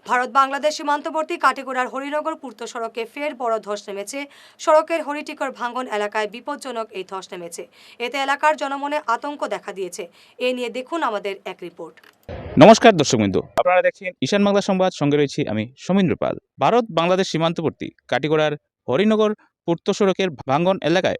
ভারত বাংলাদেশ সীমান্তবর্তী কাটিগড়ার হরিনগর পূর্ত সড়কে ফের বড় ধস নেমেছে। সড়কের হরিটিকর ভাঙ্গন এলাকায় বিপজ্জনক এই ধস নেমেছে। এতে এলাকার জনমনে আতঙ্ক দেখা দিয়েছে। এ নিয়ে দেখুন আমাদের এক রিপোর্ট। নমস্কার দর্শকবৃন্দ, আপনারা দেখছেন ঈশান বাংলা সংবাদ। সঙ্গে রয়েছি আমি সমীন্দ্র পাল। ভারত বাংলাদেশ সীমান্তবর্তী কাটিগড়ার হরিনগর পূর্ত সড়কের ভাঙ্গন এলাকায়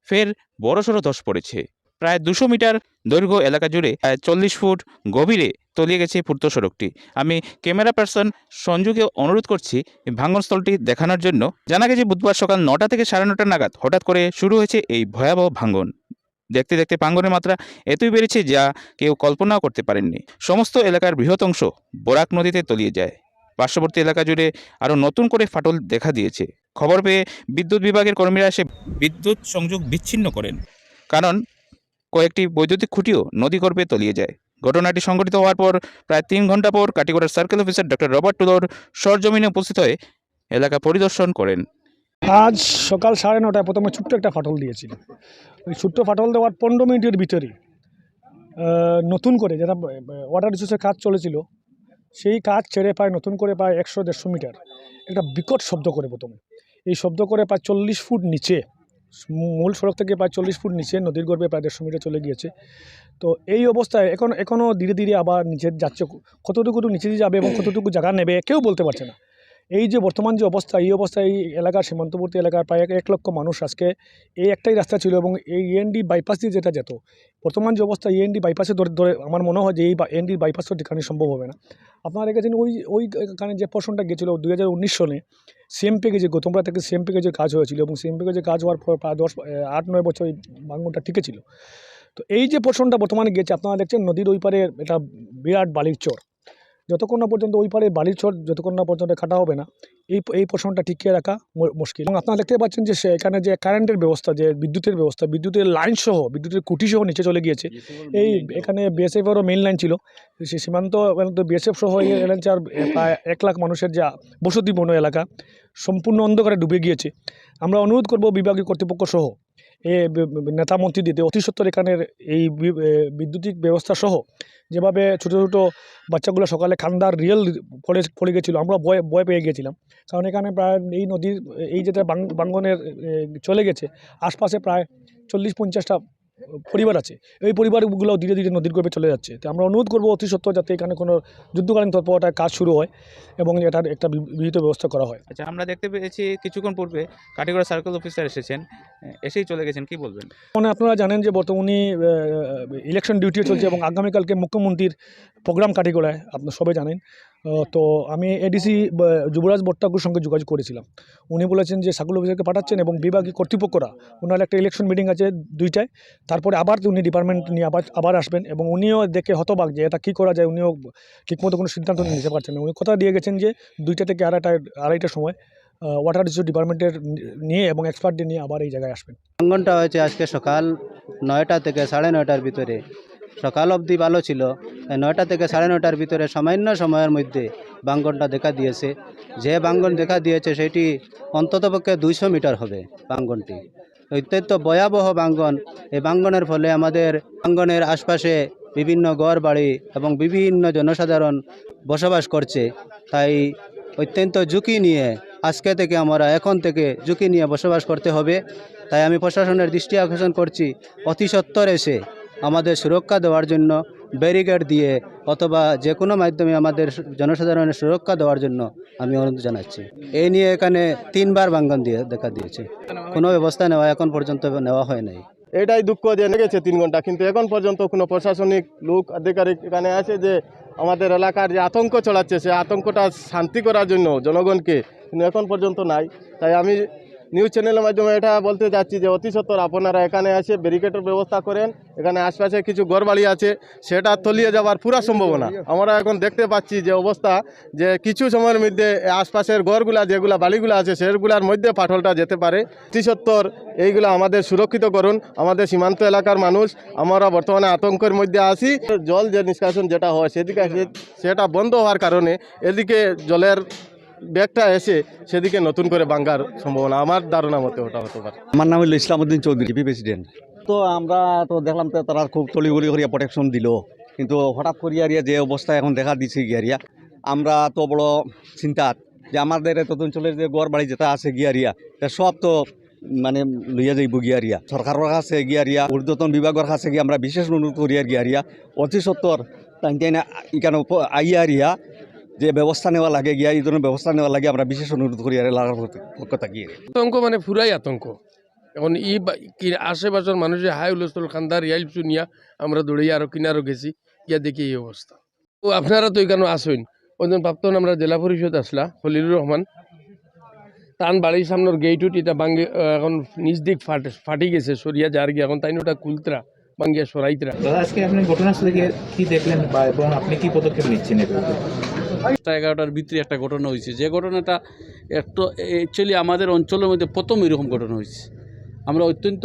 ফের বড়সড় ধস পড়েছে। প্রায় 200 মিটার দৈর্ঘ্য এলাকা জুড়ে 40 ফুট গভীরে তলিয়ে গেছে পূর্ত সড়কটি। আমি ক্যামেরা পার্সন সঞ্জুকে অনুরোধ করছি ভাঙ্গনস্থলটি দেখানোর জন্য। জানা গেছে বুধবার সকাল 9টা থেকে 9:30 নাগাদ হঠাৎ করে শুরু হয়েছে এই ভয়াবহ ভাঙ্গন। দেখতে দেখতে ভাঙ্গনের মাত্রা এতই বেড়েছে যা কেউ কল্পনাও করতে পারেননি। সমস্ত এলাকার বৃহৎ অংশ বরাক নদীতে তলিয়ে যায়। পার্শ্ববর্তী এলাকা জুড়ে আরও নতুন করে ফাটল দেখা দিয়েছে। খবর পেয়ে বিদ্যুৎ বিভাগের কর্মীরা এসে বিদ্যুৎ সংযোগ বিচ্ছিন্ন করেন, কারণ কয়েকটি বৈদ্যুতিক খুঁটিও নদীগর্ভে তলিয়ে যায়। ঘটনাটি সংঘটিত হওয়ার পর প্রায় 3 ঘন্টা পর কাটিগড়ার সার্কেল অফিসার ডক্টর রবার্ট টুলোর সরজমিনে উপস্থিত হয়ে এলাকা পরিদর্শন করেন। আজ সকাল 9:30টায় প্রথমে ছোট্ট একটা ফাটল দিয়েছিল। ওই ছোট্ট ফাটল দেওয়ার 15 মিনিটের ভিতরে নতুন করে যেটা ওয়াটার রিসোর্সের কাজ চলেছিল, সেই কাজ ছেড়ে প্রায় নতুন করে প্রায় 100-150 মিটার একটা বিকট শব্দ করে প্রথমে। এই শব্দ করে প্রায় 40 ফুট নিচে, মূল সড়ক থেকে প্রায় 40 ফুট নিচে নদীর গর্ভে প্রায় 150 মিটার চলে গিয়েছে। তো এই অবস্থায় এখনও ধীরে ধীরে আবার নিচে যাচ্ছে। কতটুকু নিচে যাবে এবং কতটুকু জায়গা নেবে কেউ বলতে পারছে না। এই যে বর্তমান যে অবস্থা, এই অবস্থায় এই এলাকার সীমান্তবর্তী এলাকার প্রায় 1 লক্ষ মানুষ আজকে এই একটাই রাস্তা ছিল এবং এই END বাইপাস দিয়ে যেটা যেত, বর্তমান যে অবস্থা END বাইপাসে ধরে আমার মনে হয় যে এই END বাইপাসও দেখানো সম্ভব হবে না। আপনারা দেখেছেন ওইখানে যে পোর্শনটা গেছিলো 2019 সনে সিএম প্যাকেজে, তোমরা থেকে সিএম প্যাকেজের কাজ হয়েছিল এবং সিএম প্যাকেজের কাজ হওয়ার পর প্রায় 8-9 বছর এই ভাঙনটা টিকে ছিল। তো এই যে পোর্শনটা বর্তমানে গেছে, আপনারা দেখছেন নদীর ওই পারে এটা বিরাট বালির চর। যতক্ষণ না পর্যন্ত ওই পারে বালির চর যতক্ষণ না পর্যন্ত কাটা হবে না, এই পোর্শনটা টিকিয়ে রাখা মুশকিল। এবং আপনারা দেখতে পাচ্ছেন যে এখানে যে কারেন্টের ব্যবস্থা, যে বিদ্যুতের লাইন সহ, বিদ্যুতের খুঁটি সহ নিচে চলে গিয়েছে। এই এখানে বিএসএফেরও মেইন লাইন ছিল, সেই সীমান্ত বিএসএফ সহ এই এলাকার প্রায় 1 লাখ মানুষের যা বসতিপূর্ণ এলাকা সম্পূর্ণ অন্ধকারে ডুবে গিয়েছে। আমরা অনুরোধ করব বিভাগীয় কর্তৃপক্ষ সহ নেতা মন্ত্রীদের অতি সত্বর এখানের এই বিদ্যুতিক ব্যবস্থা সহ, যেভাবে ছোটো ছোটো বাচ্চাগুলো সকালে খান্দার রিয়েল পড়ে গেছিলো, আমরা ভয় পেয়ে গিয়েছিলাম। কারণ এখানে প্রায় এই নদীর এই যেটা ভাঙ্গনের চলে গেছে, আশপাশে প্রায় 40-50টা পরিবার আছে। এই পরিবারগুলো ধীরে ধীরে নদীর গর্ভে চলে যাচ্ছে। তো আমরা অনুরোধ করবো অতি সত্বর যাতে এখানে কোনো যুদ্ধকালীন তৎপরতার কাজ শুরু হয় এবং এটার একটা বিহিত ব্যবস্থা করা হয়। আচ্ছা, আমরা দেখতে পেয়েছি কিছুক্ষণ পূর্বে কাটিগড়া সার্কেল অফিসার এসেছেন, এসেই চলে গেছেন, কি বলবেন? মানে আপনারা জানেন যে বর্তমানে ইলেকশন ডিউটি চলছে এবং আগামীকালকে মুখ্যমন্ত্রীর প্রোগ্রাম কাটিগড়ায়, আপনারা সবাই জানেন। তো আমি এডিসি যুবরাজ ভট্টাচার্যের সঙ্গে যোগাযোগ করেছিলাম। উনি বলেছেন যে সার্কেল অফিসারকে পাঠাচ্ছেন এবং বিভাগীয় কর্তৃপক্ষরা, ওনার একটা ইলেকশন মিটিং আছে 2টায়, তারপরে আবার উনি ডিপার্টমেন্ট নিয়ে আবার আসবেন এবং উনিও দেখে হতবাক যে এটা কী করা যায়। উনিও ঠিকমতো কোনো সিদ্ধান্ত নিতে পারছেন না। উনি কথা দিয়ে গেছেন যে 2টা থেকে আড়াইটার সময় ওয়াটার রিসোর্স ডিপার্টমেন্টের নিয়ে এবং এক্সপার্টদের নিয়ে আবার এই জায়গায় আসবেন। ভাঙ্গনটা হয়েছে আজকে সকাল 9টা থেকে 9:30টার ভিতরে। সকাল অবধি ভালো ছিল, 9টা থেকে 9:30টার ভিতরে সামান্য সময়ের মধ্যে ভাঙ্গনটা দেখা দিয়েছে। যে ভাঙ্গন দেখা দিয়েছে সেটি অন্ততপক্ষে 200 মিটার হবে ভাঙ্গনটি। অত্যন্ত ভয়াবহ ভাঙ্গন। এই ভাঙ্গনের ফলে আমাদের ভাঙ্গনের আশপাশে বিভিন্ন ঘর বাড়ি এবং বিভিন্ন জনসাধারণ বসবাস করছে। তাই অত্যন্ত ঝুঁকি নিয়ে এখন থেকে ঝুঁকি নিয়ে বসবাস করতে হবে। তাই আমি প্রশাসনের দৃষ্টি আকর্ষণ করছি, অতি সত্বর এসে আমাদের সুরক্ষা দেওয়ার জন্য ব্যারিকেড দিয়ে অথবা যে কোনো মাধ্যমে আমাদের জনসাধারণের সুরক্ষা দেওয়ার জন্য আমি অনুরোধ জানাচ্ছি। এই নিয়ে এখানে 3বার ভাঙ্গন দেখা দিয়েছে, কোনো ব্যবস্থা এখন পর্যন্ত নেওয়া হয় নাই। এটাই দুঃখ যে লেগেছে 3 ঘন্টা, কিন্তু এখন পর্যন্ত কোনো প্রশাসনিক লোক আধিকারিক এখানে আছে যে আমাদের এলাকার যে আতঙ্ক ছড়াচ্ছে সে আতঙ্কটা শান্তি করার জন্য জনগণকে, কিন্তু এখন পর্যন্ত নাই। তাই আমি নিউজ চ্যানেলের মাধ্যমে এটা বলতে চাচ্ছি যে অতি সত্বর আপনারা এখানে এসে ব্যারিকেডের ব্যবস্থা করেন। এখানে আশপাশে কিছু ঘরবাড়ি আছে, সেটা তলিয়ে যাওয়ার পুরা সম্ভাবনা আমরা এখন দেখতে পাচ্ছি যে অবস্থা, যে কিছু সময়ের মধ্যে আশপাশের ঘরগুলা যেগুলা বাড়িগুলো আছে সেগুলার মধ্যে ফাটলটা যেতে পারে। অতি সত্বর এইগুলো আমাদের সুরক্ষিত করুন। আমাদের সীমান্ত এলাকার মানুষ, আমরা বর্তমানে আতঙ্কের মধ্যে আছি। জল যে নিষ্কাশন যেটা হয় সেটা বন্ধ হওয়ার কারণে এদিকে জলের ব্যাগটা এসে সেদিকে নতুন করে ভাঙ্গার সম্ভাবনা আমার ধারণা মতে ওটা হতে পারে। আমার নাম হলো ইসলামউদ্দিন চৌধুরী, প্রেসিডেন্ট। তো আমরা তো দেখলাম তো তারা খুব তলিগলি করিয়া প্রোটেকশন দিল, কিন্তু হঠাৎ করিয়া যে অবস্থা এখন দেখা দিচ্ছে গিয়ারিয়া, আমরা তো বড় চিন্তাত যে আমাদের এত অঞ্চলের যে গড় বাড়ি যেটা আছে গিয়ারিয়া তা সব তো মানে লইয়া যাইব গিয়ারিয়া সরকারের কাছে গিয়ারিয়া ঊর্ধ্বতন বিভাগের কাছে গিয়ে আমরা বিশেষ অনুরোধ করি আর গিয়ারিয়া অতি সত্তর তাই না এখানে আইয়ারিয়া যে ব্যবস্থা নেওয়া লাগে গিয়া এই ধরনের ব্যবস্থা নেওয়া লাগে আমরা বিশেষ অনুরোধ করি আর এলাকার পক্ষ থাকিয়ে আতঙ্ক মানে ফুরাই আতঙ্ক এখন আশেপাশের মানুষের হাই হুলস্থল খান্দার ইয়াইল শুনিয়া আমরা দৌড়িয়ে আরো কিনারও গেছি গিয়া দেখি এই অবস্থা ও আপনারা তো এখানে আসেন ওইজন প্রাপ্তন আমরা জেলা পরিষদ আসলা খলিলুর রহমান টান বাড়ির সামনের গেইটুট এটা বাঙ্গি এখন নিজ দিক ফাটি গেছে সরিয়া যার গিয়ে এখন তাই ওটা কুলতরা বাঙ্গিয়া সরাইতরা। দাদা আজকে আপনি ঘটনাস্থলে গিয়ে কি দেখলেন বা এবং আপনি কি পদক্ষেপ নিচ্ছেন এর বিরুদ্ধে? 11টার ভিতরে একটা ঘটনা হয়েছে, যে ঘটনাটা একটু অ্যাকচুয়ালি আমাদের অঞ্চলের মধ্যে প্রথম এরকম ঘটনা হয়েছে। আমরা অত্যন্ত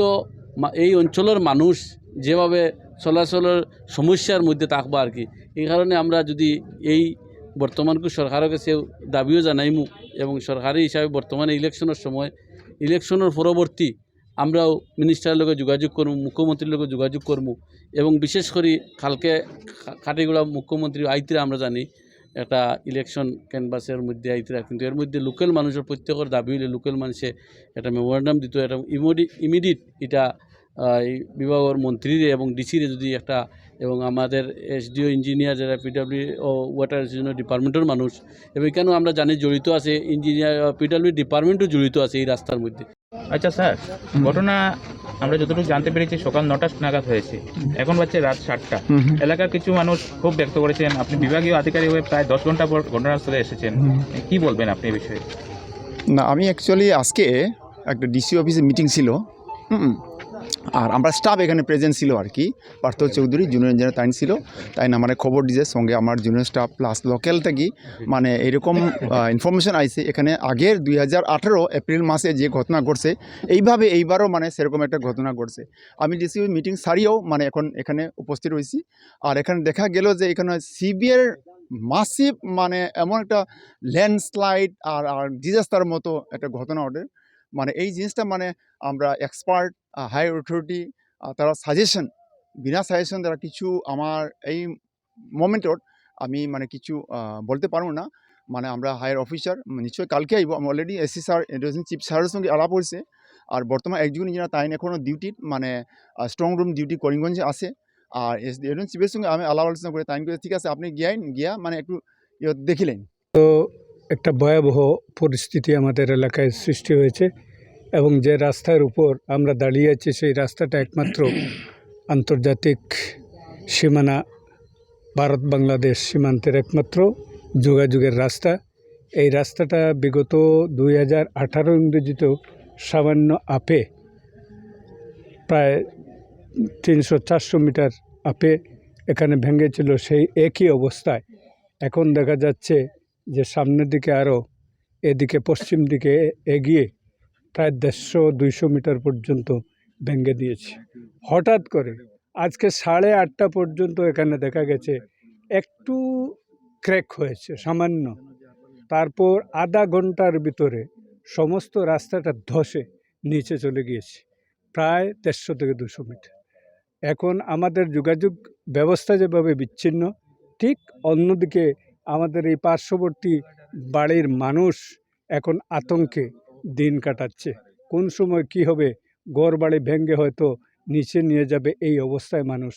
এই অঞ্চলের মানুষ যেভাবে চলাচলের সমস্যার মধ্যে থাকবো আর কি, এই কারণে আমরা যদি এই বর্তমানকে সরকারের কাছে দাবিও জানাইমু এবং সরকারি হিসাবে বর্তমানে ইলেকশনের সময় ইলেকশনের পরবর্তী আমরাও মিনিস্টারের লগে যোগাযোগ করবো, মুখ্যমন্ত্রীর লগে যোগাযোগ করবো এবং বিশেষ করে কালকে কাটিগুড়া মুখ্যমন্ত্রী আইতিরা আমরা জানি একটা ইলেকশন ক্যানভাসের মধ্যে আইতিরা, কিন্তু এর মধ্যে লোকাল মানুষের প্রত্যেকের দাবি হইলে লোকাল মানুষে একটা মেমোরেন্ডাম দিত, এটা ইমিডিয়েট এটা এই বিভাগের মন্ত্রীরে এবং ডিসিরে যদি একটা এবং আমাদের এসডিও ইঞ্জিনিয়ার যারা পিডব্লিউ ও ওয়াটার ডিপার্টমেন্টের মানুষ এবং এখানেও আমরা জানি জড়িত আছে, ইঞ্জিনিয়ার পিডব্লিউ ডিপার্টমেন্টও জড়িত আছে এই রাস্তার মধ্যে। আচ্ছা স্যার, ঘটনা আমরা যতটুকু জানতে পেরেছি সকাল 9টা নাগাদ হয়েছে, এখন বাজছে রাত 7টা। এলাকার কিছু মানুষ খুব ব্যক্ত করেছেন, আপনি বিভাগীয় আধিকারিক হয়ে প্রায় 10 ঘন্টা পর ঘটনাস্থলে এসেছেন, কি বলবেন আপনি এই বিষয়ে? না, আমি অ্যাকচুয়ালি আজকে একটা ডিসি অফিসে মিটিং ছিল, আর আমরা স্টাফ এখানে প্রেজেন্ট ছিল আর কি। পার্থ চৌধুরী জুনিয়র ইঞ্জিনিয়ার তাইন ছিল, তাই না আমার খবর দিয়েছে, সঙ্গে আমার জুনিয়র স্টাফ প্লাস লোকাল থেকে মানে এরকম ইনফরমেশন আইছে এখানে আগের 2018 এপ্রিল মাসে যে ঘটনা ঘটছে এইবারও মানে সেরকম একটা ঘটনা ঘটছে। আমি ডিসি মিটিং সারিয়েও মানে এখন এখানে উপস্থিত হয়েছি, আর এখানে দেখা গেল যে এখানে সিভিয়ার মাসিভ মানে এমন একটা ল্যান্ডস্লাইড আর ডিজাস্টার মতো একটা ঘটনা ঘটে। মানে এই জিনিসটা মানে আমরা এক্সপার্ট হাই অথরিটি তারা সাজেশন বিনা সাজেশন তারা কিছু আমার এই মোমেন্টত আমি মানে কিছু বলতে পারবো না। মানে আমরা হায়ার অফিসার নিশ্চয়ই কালকে আইব, আমি already AC sir education chief স্যারের সঙ্গে আলাপ হয়েছে, আর বর্তমান একজন ইঞ্জিনিয়ার তাইন এখনও ডিউটির মানে স্ট্রং রুম ডিউটি করিমগঞ্জে আছে, আর এডুকেশন চিফের সঙ্গে আমি আলাপ আলোচনা করে তাইন করে ঠিক আছে আপনি গিয়া মানে একটু দেখিলেন। তো একটা ভয়াবহ পরিস্থিতি আমাদের এলাকায় সৃষ্টি হয়েছে এবং যে রাস্তার উপর আমরা দাঁড়িয়ে আছি সেই রাস্তাটা একমাত্র আন্তর্জাতিক সীমানা ভারত বাংলাদেশ সীমান্তের একমাত্র যোগাযোগের রাস্তা। এই রাস্তাটা বিগত 2018 ইংরেজিতেও সামান্য আপে প্রায় 300-400 মিটার আপে এখানে ভেঙেছিল, সেই একই অবস্থায় এখন দেখা যাচ্ছে যে সামনের দিকে আরও এদিকে পশ্চিম দিকে এগিয়ে প্রায় 150-200 মিটার পর্যন্ত ভেঙে দিয়েছে। হঠাৎ করে আজকে 8:30 পর্যন্ত এখানে দেখা গেছে একটু ক্র্যাক হয়েছে সামান্য, তারপর আধা ঘন্টার ভিতরে সমস্ত রাস্তাটা ধসে নিচে চলে গিয়েছে প্রায় 150 থেকে 200 মিটার। এখন আমাদের যোগাযোগ ব্যবস্থা যেভাবে বিচ্ছিন্ন, ঠিক অন্যদিকে আমাদের এই পার্শ্ববর্তী বাড়ির মানুষ এখন আতঙ্কে দিন কাটাচ্ছে। কোন সময় কি হবে, ঘর বাড়ি ভেঙে হয়তো নিচে নিয়ে যাবে, এই অবস্থায় মানুষ